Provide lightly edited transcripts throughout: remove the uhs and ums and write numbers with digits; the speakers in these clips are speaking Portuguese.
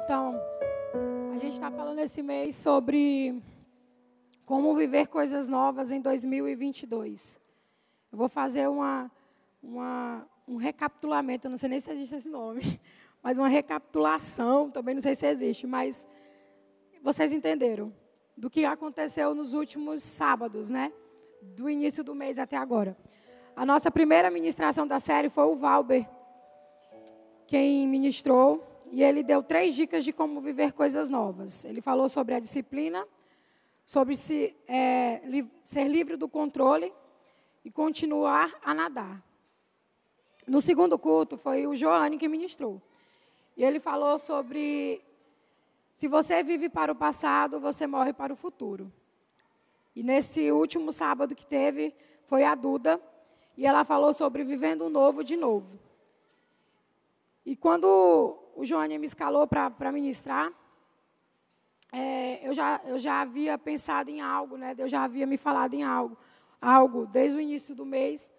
Então, a gente está falando esse mês sobre como viver coisas novas em 2022. Eu vou fazer um recapitulamento, eu não sei nem se existe esse nome, mas uma recapitulação, também não sei se existe, mas vocês entenderam do que aconteceu nos últimos sábados, né? Do início do mês até agora. A nossa primeira ministração da série foi o Valber, quem ministrou, e ele deu 3 dicas de como viver coisas novas. Ele falou sobre a disciplina, sobre ser livre do controle e continuar a nadar. No segundo culto, foi o Joane que ministrou. E ele falou sobre, se você vive para o passado, você morre para o futuro. E nesse último sábado que teve, foi a Duda, e ela falou sobre vivendo o novo de novo. E quando o Joane me escalou para ministrar, eu já havia pensado em algo, né? Deus já havia me falado em algo desde o início do mês.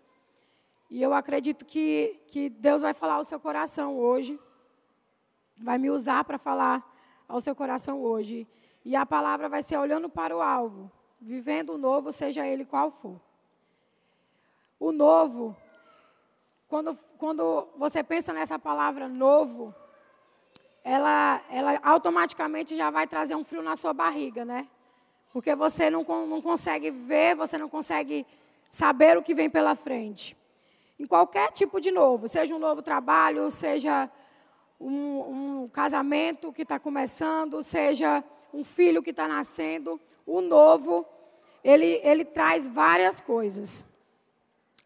E eu acredito que Deus vai falar ao seu coração hoje, vai me usar para falar ao seu coração hoje. E a palavra vai ser olhando para o alvo, vivendo o novo, seja ele qual for. O novo, quando você pensa nessa palavra novo, ela automaticamente já vai trazer um frio na sua barriga, né? Porque você não consegue ver, você não consegue saber o que vem pela frente. Em qualquer tipo de novo, seja um novo trabalho, seja um casamento que está começando, seja um filho que está nascendo, o novo, ele traz várias coisas.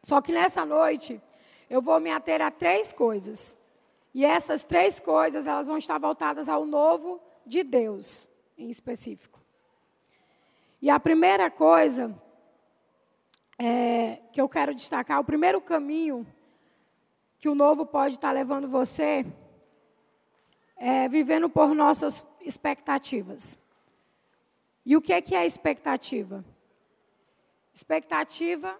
Só que nessa noite, eu vou me ater a 3 coisas. E essas 3 coisas, elas vão estar voltadas ao novo de Deus, em específico. E a primeira coisa que eu quero destacar, o primeiro caminho que o novo pode estar levando você é vivendo por nossas expectativas. E o que é expectativa? Expectativa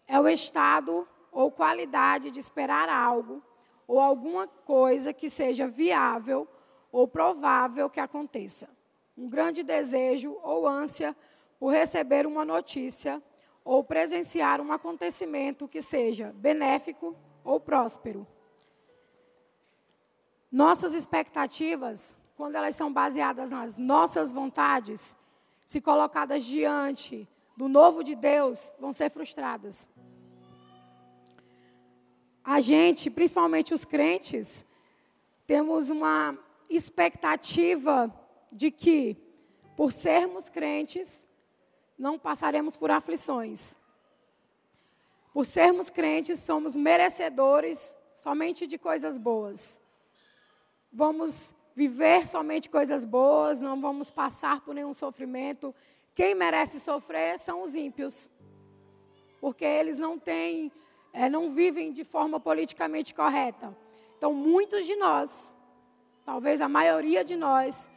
é o estado ou qualidade de esperar algo ou alguma coisa que seja viável ou provável que aconteça. Um grande desejo ou ânsia por receber uma notícia ou presenciar um acontecimento que seja benéfico ou próspero. Nossas expectativas, quando elas são baseadas nas nossas vontades, se colocadas diante do novo de Deus, vão ser frustradas. A gente, principalmente os crentes, temos uma expectativa de que, por sermos crentes, não passaremos por aflições. Por sermos crentes, somos merecedores somente de coisas boas. Vamos viver somente coisas boas, não vamos passar por nenhum sofrimento. Quem merece sofrer são os ímpios, porque eles não vivem de forma politicamente correta. Então, muitos de nós, talvez a maioria de nós,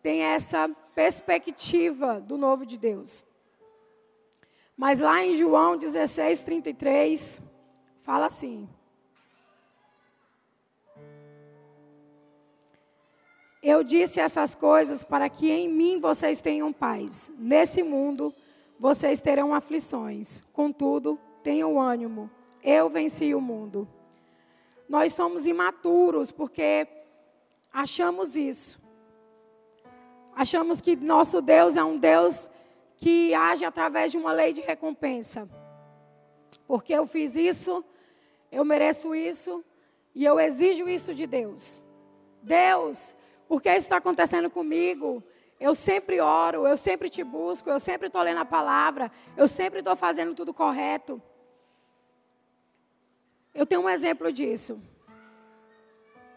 tem essa perspectiva do novo de Deus. Mas lá em João 16:33, fala assim: eu disse essas coisas para que em mim vocês tenham paz. Nesse mundo vocês terão aflições. Contudo, tenham ânimo. Eu venci o mundo. Nós somos imaturos porque achamos isso. Achamos que nosso Deus é um Deus que age através de uma lei de recompensa. Porque eu fiz isso, eu mereço isso e eu exijo isso de Deus. Deus, porque isso está acontecendo comigo? Eu sempre oro, eu sempre te busco, eu sempre estou lendo a palavra, eu sempre estou fazendo tudo correto. Eu tenho um exemplo disso.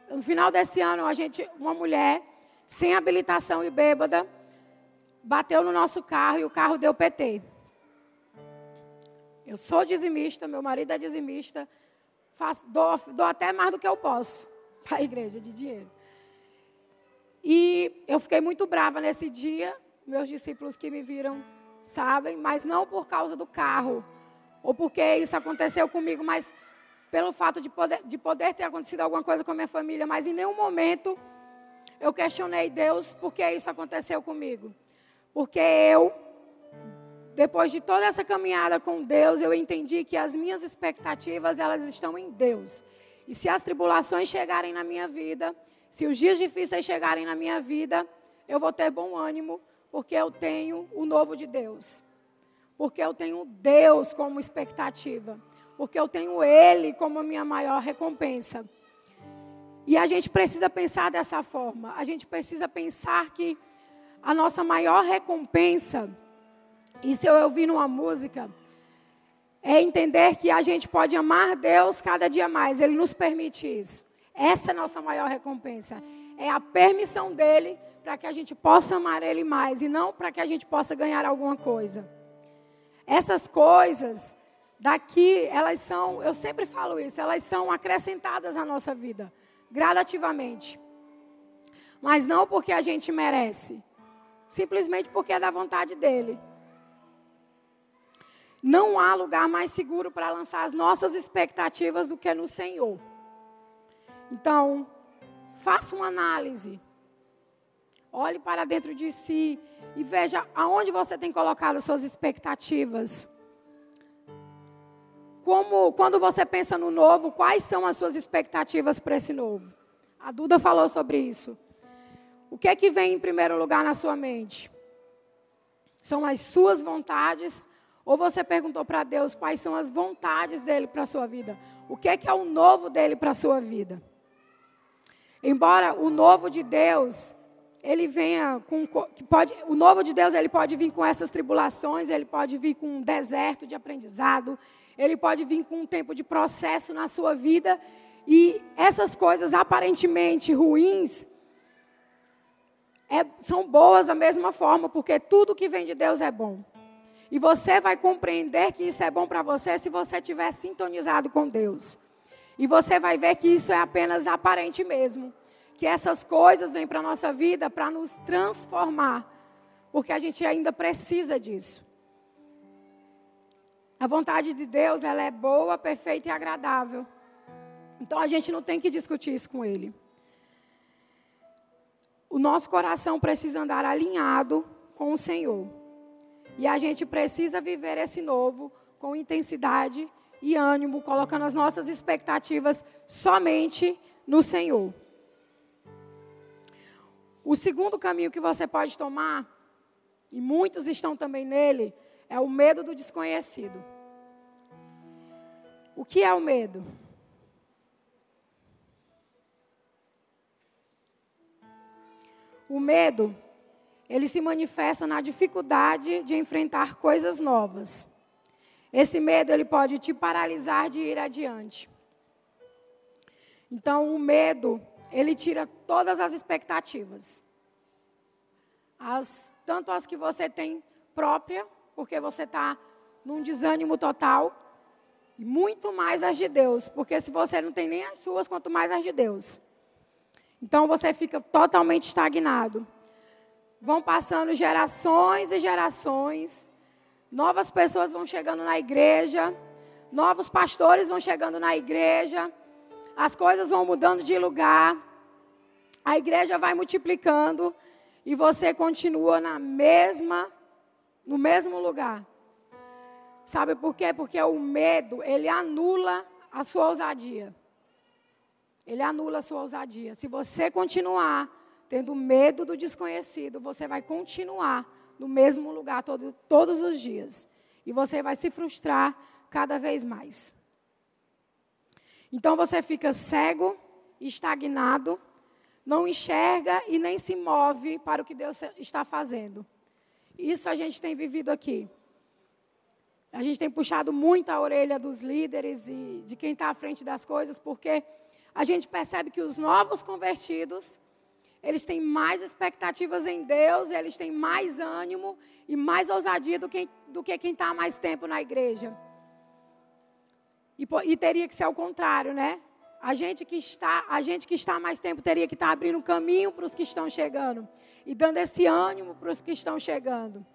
No final desse ano, uma mulher sem habilitação e bêbada bateu no nosso carro e o carro deu PT. Eu sou dizimista, meu marido é dizimista, dou até mais do que eu posso para a igreja de dinheiro. E eu fiquei muito brava nesse dia, meus discípulos que me viram sabem, mas não por causa do carro, ou porque isso aconteceu comigo, mas pelo fato de poder ter acontecido alguma coisa com a minha família, mas em nenhum momento eu questionei Deus por que isso aconteceu comigo. Porque eu, depois de toda essa caminhada com Deus, eu entendi que as minhas expectativas, elas estão em Deus. E se as tribulações chegarem na minha vida, se os dias difíceis chegarem na minha vida, eu vou ter bom ânimo, porque eu tenho o novo de Deus. Porque eu tenho Deus como expectativa. Porque eu tenho Ele como a minha maior recompensa. E a gente precisa pensar dessa forma. A gente precisa pensar que a nossa maior recompensa, isso eu ouvi numa música, é entender que a gente pode amar Deus cada dia mais. Ele nos permite isso. Essa é a nossa maior recompensa. É a permissão dEle para que a gente possa amar Ele mais e não para que a gente possa ganhar alguma coisa. Essas coisas daqui, elas são, eu sempre falo isso, elas são acrescentadas à nossa vida, gradativamente. Mas não porque a gente merece, simplesmente porque é da vontade dEle. Não há lugar mais seguro para lançar as nossas expectativas do que no Senhor. Então, faça uma análise. Olhe para dentro de si e veja aonde você tem colocado as suas expectativas. Quando você pensa no novo, quais são as suas expectativas para esse novo? A Duda falou sobre isso. O que é que vem em primeiro lugar na sua mente? São as suas vontades? Ou você perguntou para Deus quais são as vontades dEle para a sua vida? O que é o novo dEle para a sua vida? Embora o novo de Deus, ele venha com... o novo de Deus, ele pode vir com essas tribulações, ele pode vir com um deserto de aprendizado, ele pode vir com um tempo de processo na sua vida, e essas coisas aparentemente ruins, são boas da mesma forma, porque tudo que vem de Deus é bom. E você vai compreender que isso é bom para você se você estiver sintonizado com Deus. E você vai ver que isso é apenas aparente mesmo. Que essas coisas vêm para a nossa vida para nos transformar. Porque a gente ainda precisa disso. A vontade de Deus, ela é boa, perfeita e agradável. Então a gente não tem que discutir isso com Ele. O nosso coração precisa andar alinhado com o Senhor. E a gente precisa viver esse novo com intensidade e ânimo, colocando as nossas expectativas somente no Senhor. O segundo caminho que você pode tomar, e muitos estão também nele, é o medo do desconhecido. O que é o medo? O medo, ele se manifesta na dificuldade de enfrentar coisas novas. Esse medo, ele pode te paralisar de ir adiante. Então, o medo, ele tira todas as expectativas. Tanto as que você tem própria, porque você está num desânimo total, e muito mais as de Deus, porque se você não tem nem as suas, quanto mais as de Deus. Então, você fica totalmente estagnado. Vão passando gerações e gerações, novas pessoas vão chegando na igreja, novos pastores vão chegando na igreja, as coisas vão mudando de lugar, a igreja vai multiplicando e você continua no mesmo lugar. Sabe por quê? Porque o medo, ele anula a sua ousadia. Ele anula a sua ousadia. Se você continuar tendo medo do desconhecido, você vai continuar no mesmo lugar todos os dias. E você vai se frustrar cada vez mais. Então você fica cego, estagnado, não enxerga e nem se move para o que Deus está fazendo. Isso a gente tem vivido aqui. A gente tem puxado muito a orelha dos líderes e de quem está à frente das coisas, porque a gente percebe que os novos convertidos, eles têm mais expectativas em Deus, eles têm mais ânimo e mais ousadia do que quem está há mais tempo na igreja. E teria que ser o contrário, né? A gente que está há mais tempo teria que estar abrindo caminho para os que estão chegando e dando esse ânimo para os que estão chegando.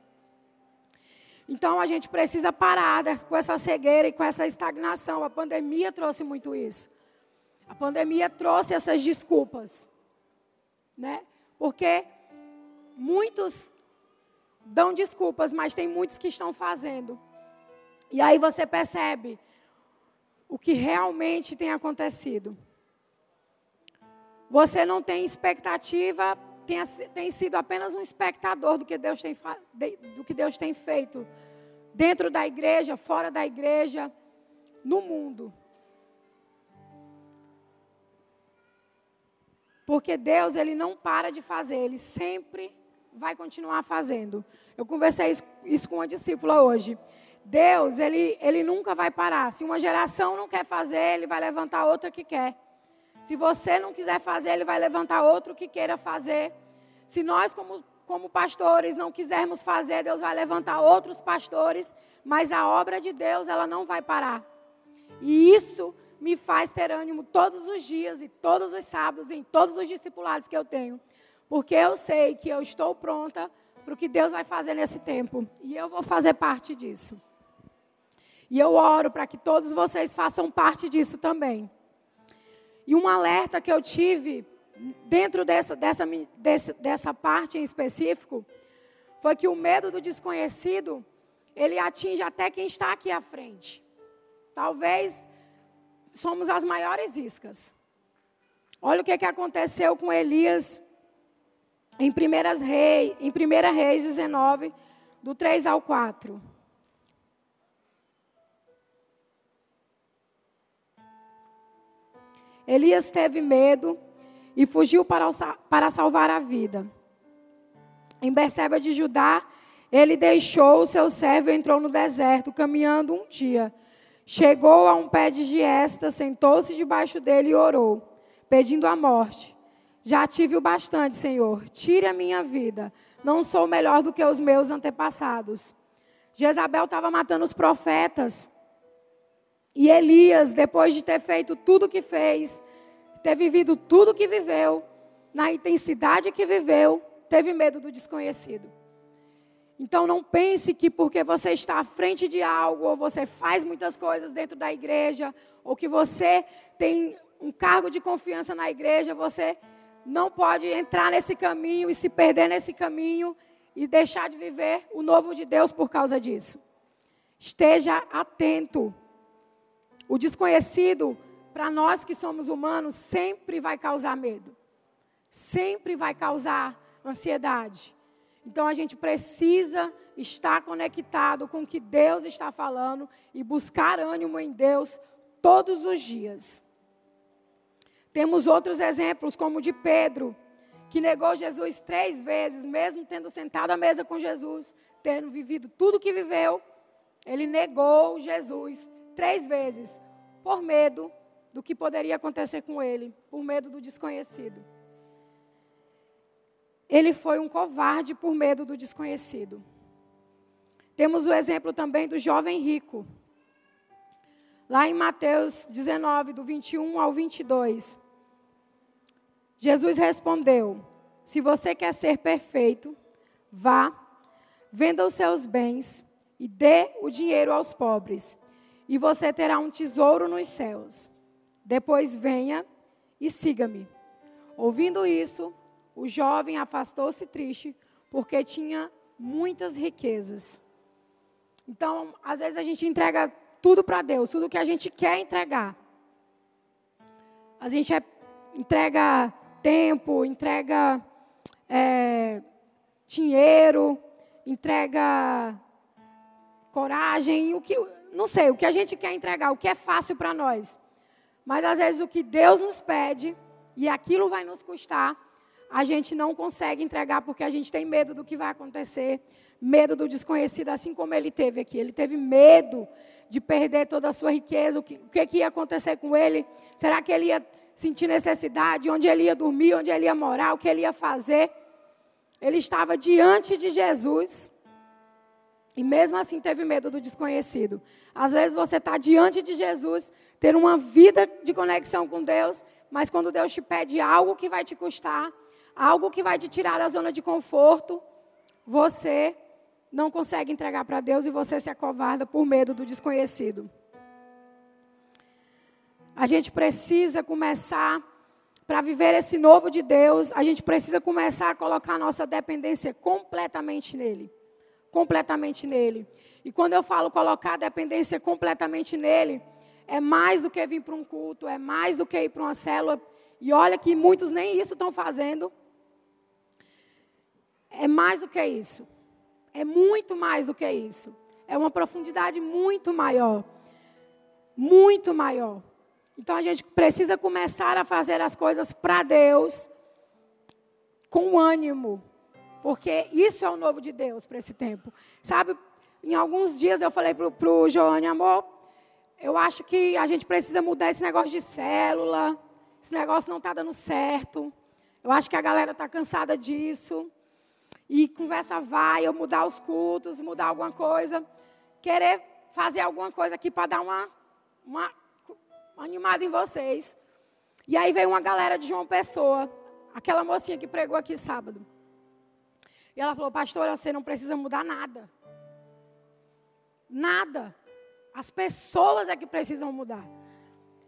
Então, a gente precisa parar com essa cegueira e com essa estagnação. A pandemia trouxe muito isso. A pandemia trouxe essas desculpas, né? Porque muitos dão desculpas, mas tem muitos que estão fazendo. E aí você percebe o que realmente tem acontecido. Você não tem expectativa, tem sido apenas um espectador do que Deus tem feito dentro da igreja, fora da igreja, no mundo. Porque Deus, Ele não para de fazer, Ele sempre vai continuar fazendo. Eu conversei isso com uma discípula hoje. Deus, ele nunca vai parar. Se uma geração não quer fazer, Ele vai levantar outra que quer. Se você não quiser fazer, Ele vai levantar outro que queira fazer. Se nós, como pastores, não quisermos fazer, Deus vai levantar outros pastores. Mas a obra de Deus, ela não vai parar. E isso me faz ter ânimo todos os dias e todos os sábados, em todos os discipulados que eu tenho. Porque eu sei que eu estou pronta para o que Deus vai fazer nesse tempo. E eu vou fazer parte disso. E eu oro para que todos vocês façam parte disso também. E um alerta que eu tive dentro dessa parte em específico foi que o medo do desconhecido, ele atinge até quem está aqui à frente. Talvez somos as maiores iscas. Olha o que aconteceu com Elias em 1 Reis 19, do 3 ao 4. Elias teve medo e fugiu para salvar a vida. Em Berseba de Judá, ele deixou o seu servo e entrou no deserto, caminhando um dia. Chegou a um pé de giesta, sentou-se debaixo dele e orou, pedindo a morte. Já tive o bastante, Senhor, tire a minha vida. Não sou melhor do que os meus antepassados. Jezabel estava matando os profetas. E Elias, depois de ter feito tudo o que fez, ter vivido tudo o que viveu, na intensidade que viveu, teve medo do desconhecido. Então não pense que porque você está à frente de algo, ou você faz muitas coisas dentro da igreja, ou que você tem um cargo de confiança na igreja, você não pode entrar nesse caminho e se perder nesse caminho e deixar de viver o novo de Deus por causa disso. Esteja atento. O desconhecido, para nós que somos humanos, sempre vai causar medo. Sempre vai causar ansiedade. Então a gente precisa estar conectado com o que Deus está falando e buscar ânimo em Deus todos os dias. Temos outros exemplos, como o de Pedro, que negou Jesus 3 vezes, mesmo tendo sentado à mesa com Jesus, tendo vivido tudo o que viveu, ele negou Jesus 3 vezes, por medo do que poderia acontecer com ele, por medo do desconhecido. Ele foi um covarde por medo do desconhecido. Temos o exemplo também do jovem rico. Lá em Mateus 19, do 21 ao 22. Jesus respondeu: se você quer ser perfeito, vá, venda os seus bens e dê o dinheiro aos pobres, e você terá um tesouro nos céus. Depois venha e siga-me. Ouvindo isso, o jovem afastou-se triste, porque tinha muitas riquezas. Então, às vezes a gente entrega tudo para Deus, tudo que a gente quer entregar. A gente entrega tempo, entrega dinheiro, entrega coragem, não sei, o que a gente quer entregar, o que é fácil para nós. Mas às vezes o que Deus nos pede, e aquilo vai nos custar, a gente não consegue entregar porque a gente tem medo do que vai acontecer, medo do desconhecido, assim como ele teve aqui. Ele teve medo de perder toda a sua riqueza, o que ia acontecer com ele? Será que ele ia sentir necessidade? Onde ele ia dormir? Onde ele ia morar? O que ele ia fazer? Ele estava diante de Jesus e mesmo assim teve medo do desconhecido. Às vezes você está diante de Jesus, ter uma vida de conexão com Deus, mas quando Deus te pede algo que vai te custar, algo que vai te tirar da zona de conforto, você não consegue entregar para Deus e você se acovarda por medo do desconhecido. A gente precisa começar para viver esse novo de Deus, a gente precisa começar a colocar a nossa dependência completamente nele. Completamente nele. E quando eu falo colocar a dependência completamente nele, é mais do que vir para um culto, é mais do que ir para uma célula. E olha que muitos nem isso estão fazendo. É mais do que isso. É muito mais do que isso. É uma profundidade muito maior. Muito maior. Então a gente precisa começar a fazer as coisas para Deus com ânimo. Porque isso é o novo de Deus para esse tempo. Sabe, em alguns dias eu falei para o Joane, amor, eu acho que a gente precisa mudar esse negócio de célula. Esse negócio não está dando certo. Eu acho que a galera está cansada disso. E conversa vai, eu mudar os cultos, mudar alguma coisa. Querer fazer alguma coisa aqui para dar uma animada em vocês. E aí veio uma galera de João Pessoa. Aquela mocinha que pregou aqui sábado. E ela falou, pastora, você não precisa mudar nada. Nada. As pessoas é que precisam mudar.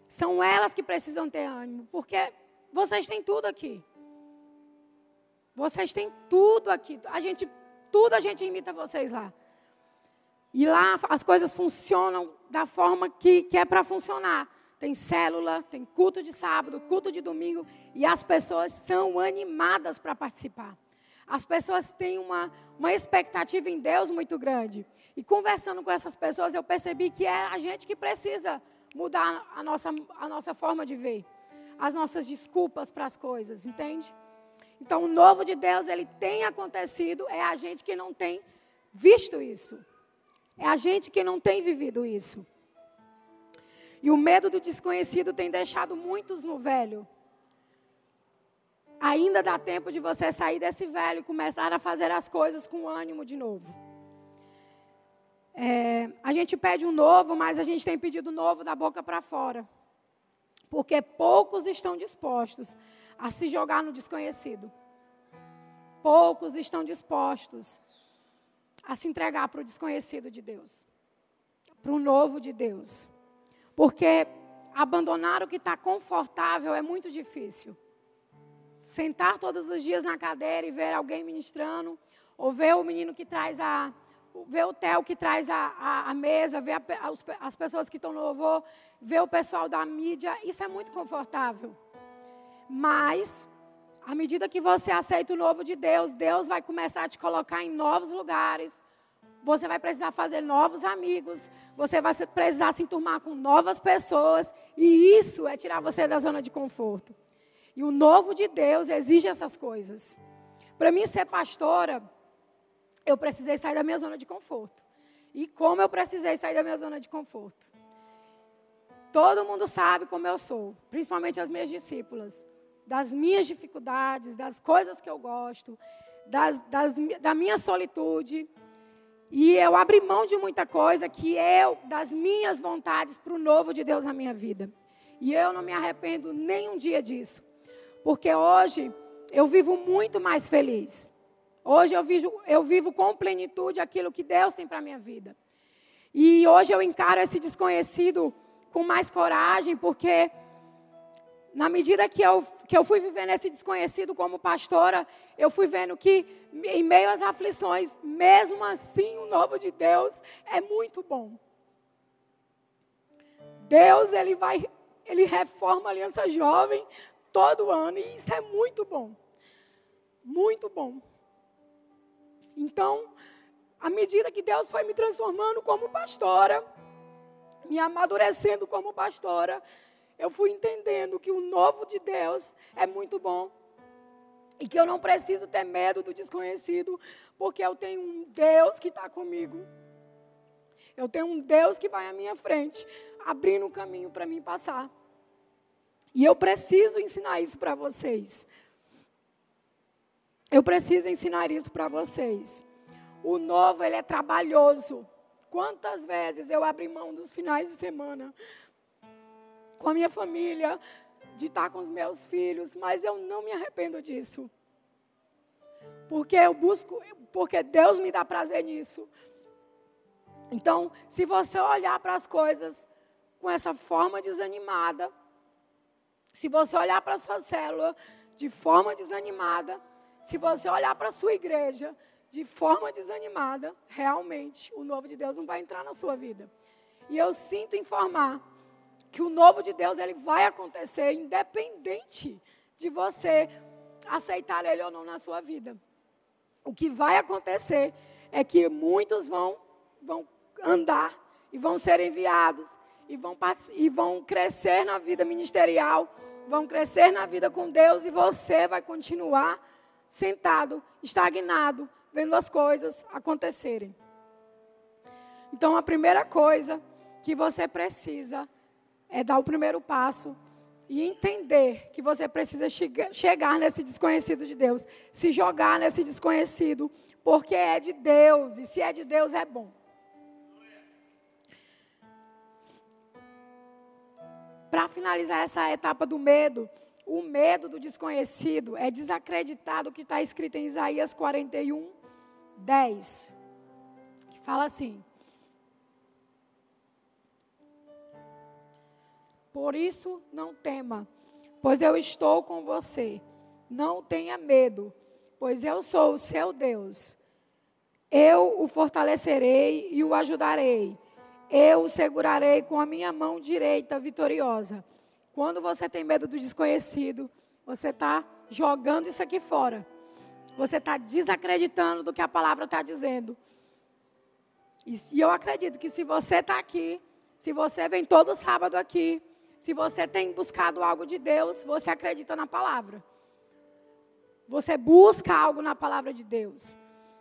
São elas que precisam ter ânimo. Porque vocês têm tudo aqui. Vocês têm tudo aqui. Tudo a gente imita vocês lá. E lá as coisas funcionam da forma que é para funcionar. Tem célula, tem culto de sábado, culto de domingo. E as pessoas são animadas para participar. As pessoas têm uma expectativa em Deus muito grande. E conversando com essas pessoas, eu percebi que é a gente que precisa mudar a nossa forma de ver. As nossas desculpas para as coisas, entende? Então, o novo de Deus, ele tem acontecido, é a gente que não tem visto isso. É a gente que não tem vivido isso. E o medo do desconhecido tem deixado muitos no velho. Ainda dá tempo de você sair desse velho e começar a fazer as coisas com ânimo de novo. A gente pede um novo, mas a gente tem pedido novo da boca para fora. Porque poucos estão dispostos a se jogar no desconhecido. Poucos estão dispostos a se entregar para o desconhecido de Deus. Para o novo de Deus. Porque abandonar o que está confortável é muito difícil. Sentar todos os dias na cadeira e ver alguém ministrando, ou ver o menino que traz ver o Theo que traz a mesa, ver as pessoas que estão no louvor, ver o pessoal da mídia, isso é muito confortável. Mas, à medida que você aceita o novo de Deus, Deus vai começar a te colocar em novos lugares. Você vai precisar fazer novos amigos. Você vai precisar se enturmar com novas pessoas. E isso é tirar você da zona de conforto. E o novo de Deus exige essas coisas. Para mim ser pastora, eu precisei sair da minha zona de conforto. E como eu precisei sair da minha zona de conforto? Todo mundo sabe como eu sou, principalmente as minhas discípulas. Das minhas dificuldades, das coisas que eu gosto, da minha solitude. E eu abri mão de muita coisa das minhas vontades para o novo de Deus na minha vida. E eu não me arrependo nem um dia disso. Porque hoje eu vivo muito mais feliz. Hoje eu vivo com plenitude aquilo que Deus tem para a minha vida. E hoje eu encaro esse desconhecido com mais coragem, porque na medida que eu fui vivendo esse desconhecido como pastora, eu fui vendo que em meio às aflições, mesmo assim o novo de Deus é muito bom. Deus, ele reforma a Aliança Jovem todo ano, e isso é muito bom. Muito bom. Então, à medida que Deus foi me transformando como pastora, me amadurecendo como pastora, eu fui entendendo que o novo de Deus é muito bom. E que eu não preciso ter medo do desconhecido, porque eu tenho um Deus que está comigo. Eu tenho um Deus que vai à minha frente, abrindo um caminho para mim passar. E eu preciso ensinar isso para vocês. Eu preciso ensinar isso para vocês. O novo, ele é trabalhoso. Quantas vezes eu abri mão dos finais de semana com a minha família, de estar com os meus filhos, mas eu não me arrependo disso. Porque Deus me dá prazer nisso. Então, se você olhar para as coisas com essa forma desanimada, Se você olhar para a sua célula de forma desanimada, se você olhar para a sua igreja de forma desanimada, realmente o novo de Deus não vai entrar na sua vida. E eu sinto informar que o novo de Deus ele vai acontecer independente de você aceitar ele ou não na sua vida. O que vai acontecer é que muitos vão andar e vão ser enviados e vão crescer na vida ministerial, vão crescer na vida com Deus e você vai continuar sentado, estagnado, vendo as coisas acontecerem. Então, a primeira coisa que você precisa é dar o primeiro passo e entender que você precisa chegar nesse desconhecido de Deus, se jogar nesse desconhecido, porque é de Deus, e se é de Deus é bom. Para finalizar essa etapa do medo, o medo do desconhecido é desacreditar o que está escrito em Isaías 41, 10, que fala assim: por isso não tema, pois eu estou com você. Não tenha medo, pois eu sou o seu Deus. Eu o fortalecerei e o ajudarei. Eu o segurarei com a minha mão direita vitoriosa. Quando você tem medo do desconhecido, você está jogando isso aqui fora. Você está desacreditando do que a palavra está dizendo. E eu acredito que se você está aqui, se você vem todo sábado aqui, se você tem buscado algo de Deus, você acredita na palavra. Você busca algo na palavra de Deus.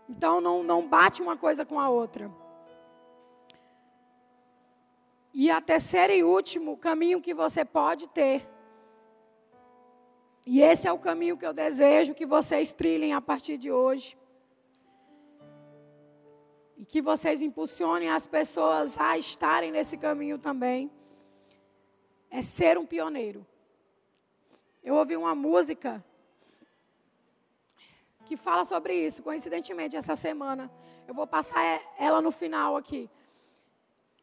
Então, não bate uma coisa com a outra. E a terceira e último caminho que você pode ter, e esse é o caminho que eu desejo que vocês trilhem a partir de hoje, e que vocês impulsionem as pessoas a estarem nesse caminho também, é ser um pioneiro. Eu ouvi uma música que fala sobre isso, coincidentemente, essa semana. Eu vou passar ela no final aqui.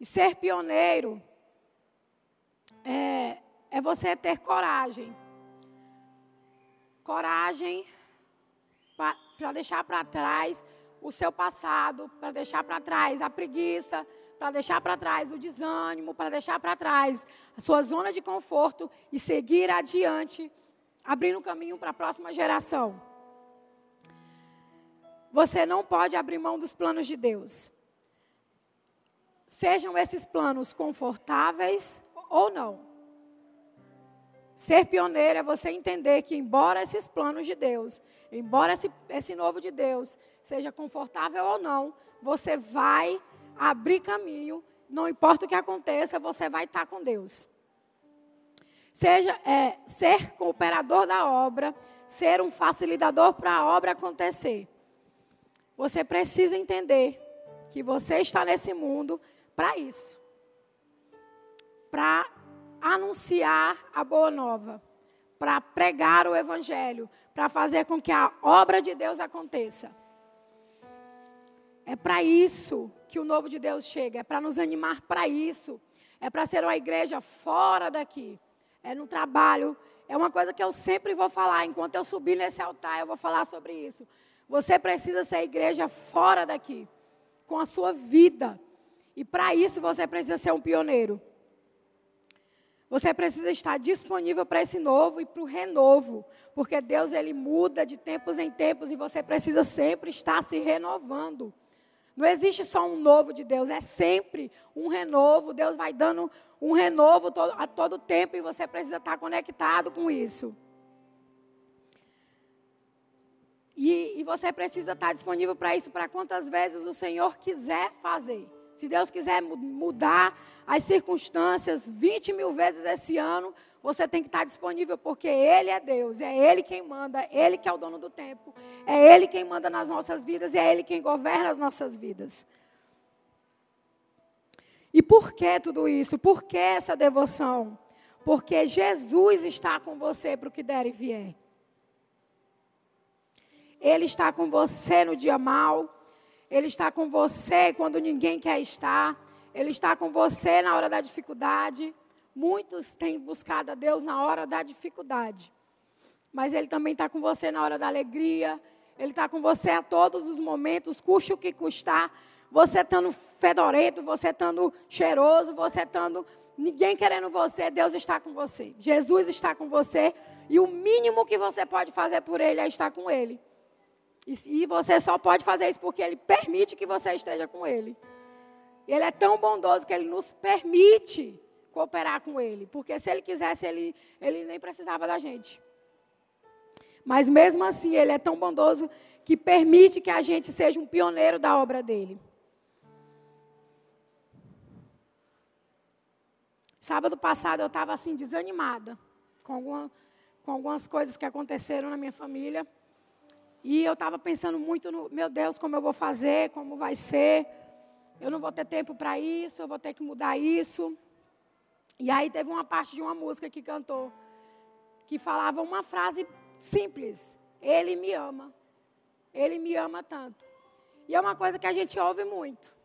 E ser pioneiro é você ter coragem. Coragem para deixar para trás o seu passado, para deixar para trás a preguiça, para deixar para trás o desânimo, para deixar para trás a sua zona de conforto e seguir adiante, abrindo caminho para a próxima geração. Você não pode abrir mão dos planos de Deus. Sejam esses planos confortáveis ou não. Ser pioneiro é você entender que, embora esses planos de Deus, embora esse novo de Deus seja confortável ou não, você vai abrir caminho, não importa o que aconteça, você vai estar com Deus. Ser cooperador da obra, ser um facilitador para a obra acontecer. Você precisa entender que você está nesse mundo para isso. Para anunciar a boa nova, para pregar o evangelho, para fazer com que a obra de Deus aconteça. É para isso que o novo de Deus chega, é para nos animar para isso, é para ser uma igreja fora daqui, é no trabalho, é uma coisa que eu sempre vou falar, enquanto eu subir nesse altar eu vou falar sobre isso. Você precisa ser igreja fora daqui, com a sua vida, e para isso você precisa ser um pioneiro. Você precisa estar disponível para esse novo e para o renovo, porque Deus ele muda de tempos em tempos e você precisa sempre estar se renovando. Não existe só um novo de Deus, é sempre um renovo. Deus vai dando um renovo a todo tempo e você precisa estar conectado com isso. E você precisa estar disponível para isso, para quantas vezes o Senhor quiser fazer. Se Deus quiser mudar as circunstâncias 20 mil vezes esse ano, você tem que estar disponível, porque Ele é Deus, é Ele quem manda, Ele que é o dono do tempo, é Ele quem manda nas nossas vidas e é Ele quem governa as nossas vidas. E por que tudo isso? Por que essa devoção? Porque Jesus está com você para o que der e vier. Ele está com você no dia mau. Ele está com você quando ninguém quer estar. Ele está com você na hora da dificuldade. Muitos têm buscado a Deus na hora da dificuldade. Mas Ele também está com você na hora da alegria. Ele está com você a todos os momentos, custe o que custar. Você estando fedorento, você estando cheiroso, você estando... Ninguém querendo você, Deus está com você. Jesus está com você. E o mínimo que você pode fazer por Ele é estar com Ele. E você só pode fazer isso porque Ele permite que você esteja com Ele. E Ele é tão bondoso que Ele nos permite cooperar com Ele. Porque se Ele quisesse, Ele nem precisava da gente. Mas mesmo assim, Ele é tão bondoso que permite que a gente seja um pioneiro da obra dEle. Sábado passado eu estava assim desanimada com algumas coisas que aconteceram na minha família. E eu estava pensando muito no, meu Deus, como eu vou fazer, como vai ser. Eu não vou ter tempo para isso, eu vou ter que mudar isso. E aí teve uma parte de uma música que cantou, que falava uma frase simples: Ele me ama. Ele me ama tanto. E é uma coisa que a gente ouve muito.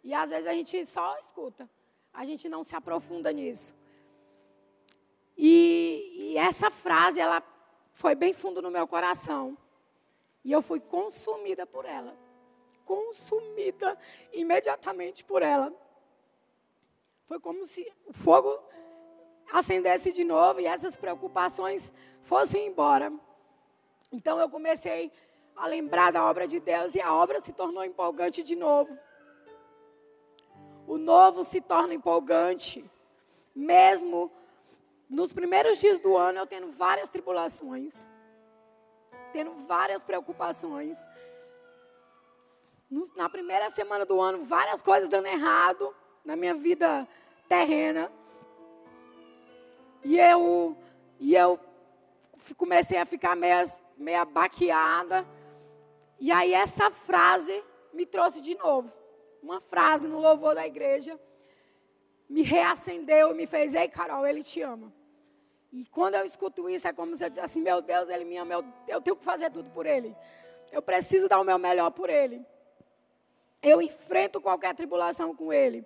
E às vezes a gente só escuta. A gente não se aprofunda nisso. E essa frase, ela foi bem fundo no meu coração. E eu fui consumida por ela. Consumida imediatamente por ela. Foi como se o fogo acendesse de novo e essas preocupações fossem embora. Então eu comecei a lembrar da obra de Deus e a obra se tornou empolgante de novo. O novo se torna empolgante. Mesmo nos primeiros dias do ano, eu tendo várias tribulações, tendo várias preocupações. Na primeira semana do ano, várias coisas dando errado na minha vida terrena. E eu comecei a ficar meia baqueada. E aí essa frase me trouxe de novo. Uma frase no louvor da igreja me reacendeu e me fez: ei, Carol, Ele te ama. E quando eu escuto isso, é como se eu dissesse assim: meu Deus, Ele me ama, eu tenho que fazer tudo por Ele. Eu preciso dar o meu melhor por Ele. Eu enfrento qualquer tribulação com Ele.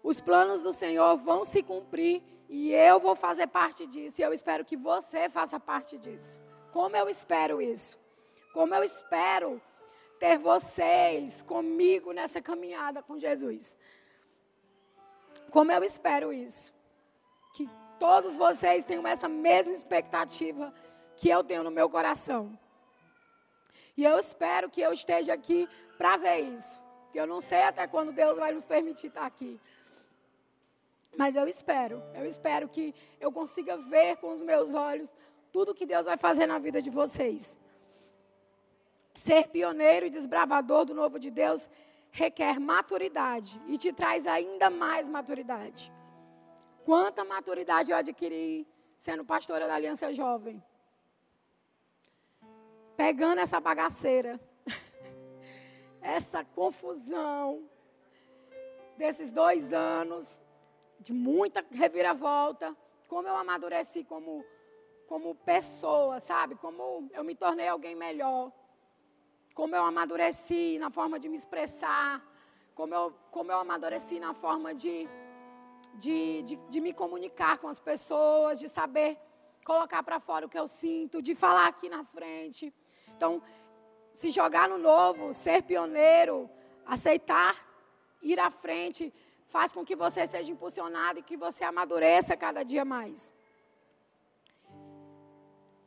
Os planos do Senhor vão se cumprir e eu vou fazer parte disso. E eu espero que você faça parte disso. Como eu espero isso? Como eu espero ter vocês comigo nessa caminhada com Jesus. Como eu espero isso. Que todos vocês tenham essa mesma expectativa que eu tenho no meu coração. E eu espero que eu esteja aqui para ver isso. Porque eu não sei até quando Deus vai nos permitir estar aqui. Mas eu espero que eu consiga ver com os meus olhos tudo que Deus vai fazer na vida de vocês. Ser pioneiro e desbravador do novo de Deus requer maturidade e te traz ainda mais maturidade. Quanta maturidade eu adquiri sendo pastora da Aliança Jovem. Pegando essa bagaceira, essa confusão desses 2 anos, de muita reviravolta, como eu amadureci como pessoa, sabe? Como eu me tornei alguém melhor. Como eu amadureci na forma de me expressar, como eu amadureci na forma de me comunicar com as pessoas, de saber colocar para fora o que eu sinto, de falar aqui na frente. Então, se jogar no novo, ser pioneiro, aceitar ir à frente, faz com que você seja impulsionado e que você amadureça cada dia mais.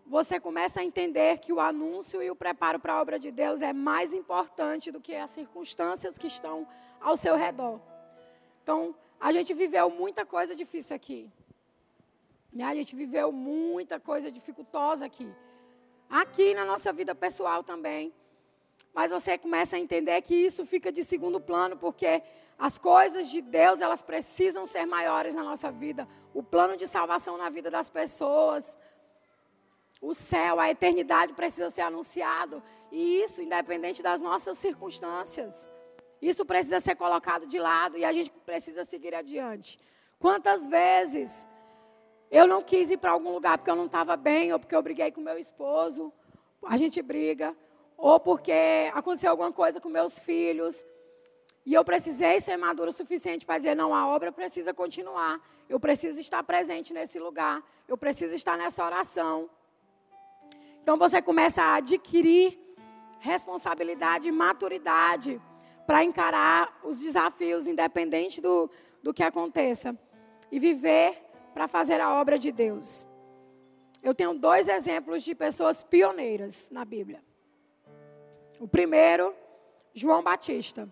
Você começa a entender que o anúncio e o preparo para a obra de Deus é mais importante do que as circunstâncias que estão ao seu redor. Então, a gente viveu muita coisa difícil aqui. A gente viveu muita coisa dificultosa aqui. Aqui na nossa vida pessoal também. Mas você começa a entender que isso fica de segundo plano, porque as coisas de Deus, elas precisam ser maiores na nossa vida. O plano de salvação na vida das pessoas, o céu, a eternidade precisa ser anunciado. E isso, independente das nossas circunstâncias. Isso precisa ser colocado de lado e a gente precisa seguir adiante. Quantas vezes eu não quis ir para algum lugar porque eu não estava bem, ou porque eu briguei com meu esposo, a gente briga, ou porque aconteceu alguma coisa com meus filhos. E eu precisei ser madura o suficiente para dizer, não, a obra precisa continuar. Eu preciso estar presente nesse lugar. Eu preciso estar nessa oração. Então você começa a adquirir responsabilidade e maturidade para encarar os desafios, independente do que aconteça. E viver para fazer a obra de Deus. Eu tenho 2 exemplos de pessoas pioneiras na Bíblia. O primeiro, João Batista.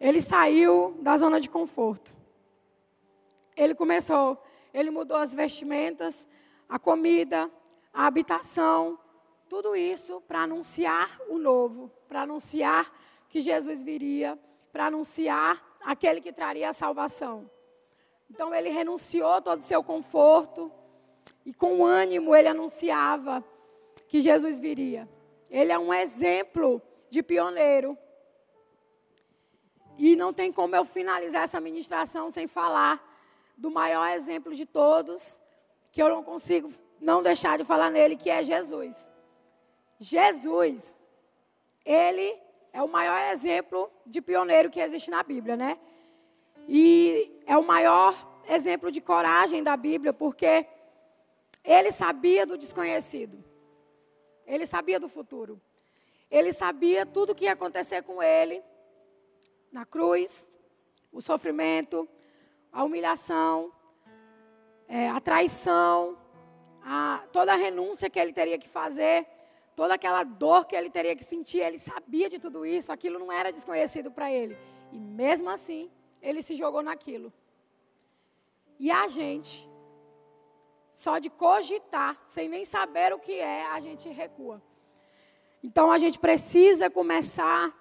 Ele saiu da zona de conforto. Ele mudou as vestimentas, a comida, a habitação, tudo isso para anunciar o novo, para anunciar que Jesus viria, para anunciar aquele que traria a salvação. Então ele renunciou todo o seu conforto e com ânimo ele anunciava que Jesus viria. Ele é um exemplo de pioneiro. E não tem como eu finalizar essa ministração sem falar do maior exemplo de todos, que eu não consigo não deixar de falar nele, que é Jesus. Jesus, ele é o maior exemplo de pioneiro que existe na Bíblia, né? E é o maior exemplo de coragem da Bíblia, porque ele sabia do desconhecido. Ele sabia do futuro. Ele sabia tudo o que ia acontecer com ele na cruz, o sofrimento, a humilhação, a traição, toda a renúncia que ele teria que fazer, toda aquela dor que ele teria que sentir. Ele sabia de tudo isso, aquilo não era desconhecido para ele. E mesmo assim, ele se jogou naquilo. E a gente, só de cogitar, sem nem saber o que é, a gente recua. Então a gente precisa começar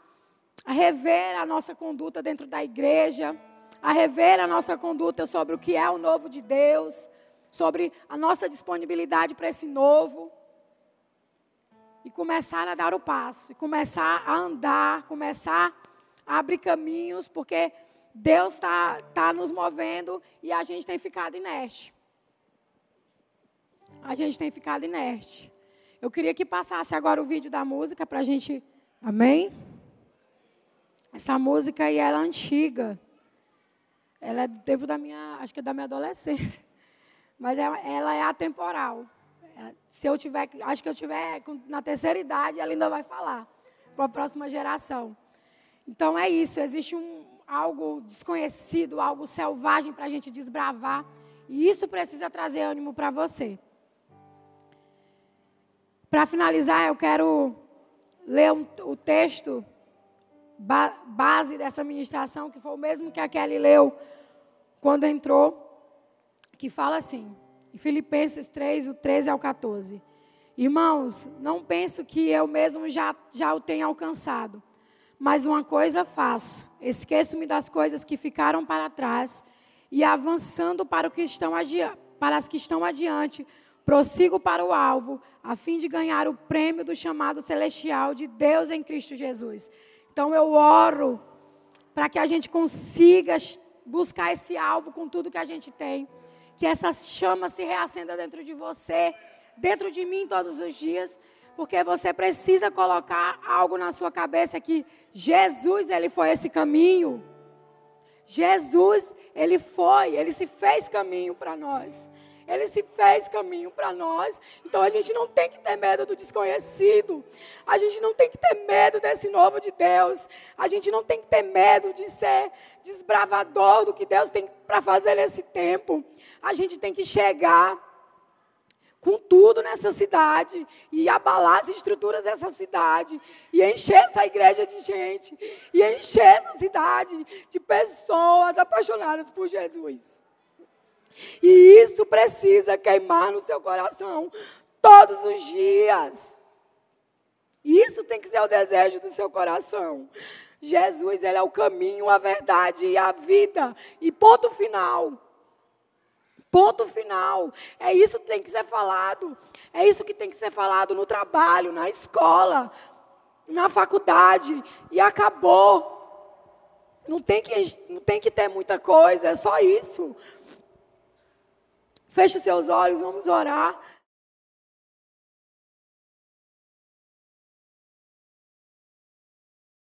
a rever a nossa conduta dentro da igreja, a rever a nossa conduta sobre o que é o novo de Deus, sobre a nossa disponibilidade para esse novo, e começar a dar o passo, e começar a andar, começar a abrir caminhos, porque Deus está nos movendo e a gente tem ficado inerte. A gente tem ficado inerte. Eu queria que passasse agora o vídeo da música para a gente... Amém? Essa música aí, ela é antiga. Ela é do tempo da minha... Acho que é da minha adolescência. Mas ela é atemporal. Se eu tiver... Acho que eu tiver na terceira idade, ela ainda vai falar. Com a próxima geração. Então é isso. Existe algo desconhecido, algo selvagem para a gente desbravar. E isso precisa trazer ânimo para você. Para finalizar, eu quero ler o texto base dessa ministração, que foi o mesmo que a Kelly leu quando entrou, que fala assim, em Filipenses 3, o 13 ao 14. Irmãos, não penso que eu mesmo já o tenha alcançado, mas uma coisa faço, esqueço-me das coisas que ficaram para trás e avançando para as que estão adiante, prossigo para o alvo, a fim de ganhar o prêmio do chamado celestial de Deus em Cristo Jesus. Então eu oro para que a gente consiga buscar esse alvo com tudo que a gente tem. Que essa chama se reacenda dentro de você, dentro de mim todos os dias. Porque você precisa colocar algo na sua cabeça que Jesus, ele foi esse caminho. Jesus, ele se fez caminho para nós. Ele se fez caminho para nós. Então a gente não tem que ter medo do desconhecido. A gente não tem que ter medo desse novo de Deus. A gente não tem que ter medo de ser desbravador do que Deus tem para fazer nesse tempo. A gente tem que chegar com tudo nessa cidade e abalar as estruturas dessa cidade e encher essa igreja de gente e encher essa cidade de pessoas apaixonadas por Jesus. E isso precisa queimar no seu coração todos os dias. Isso tem que ser o desejo do seu coração. Jesus, ele é o caminho, a verdade e a vida. E ponto final. Ponto final. É isso que tem que ser falado. É isso que tem que ser falado no trabalho, na escola, na faculdade. E acabou. Não tem que ter muita coisa, é só isso. Feche os seus olhos, vamos orar.